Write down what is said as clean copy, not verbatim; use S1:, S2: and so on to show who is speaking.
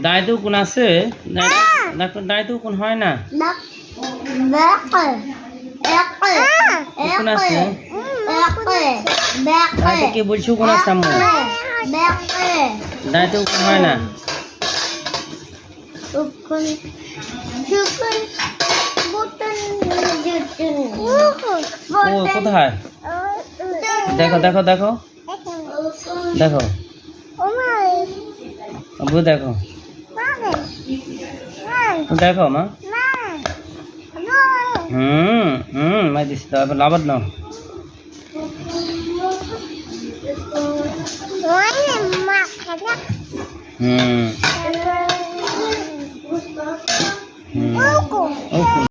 S1: দাইতো কোন আছে দাইতো কোন হয় না কোন আছে দাইতো কি বলছো কোন আছে আম্মু দাইতো কোন হয় না ও কোথায় দেখো দেখো দেখো দেখো আব্বু দেখো দেখো মা मैं दिस लाभद ना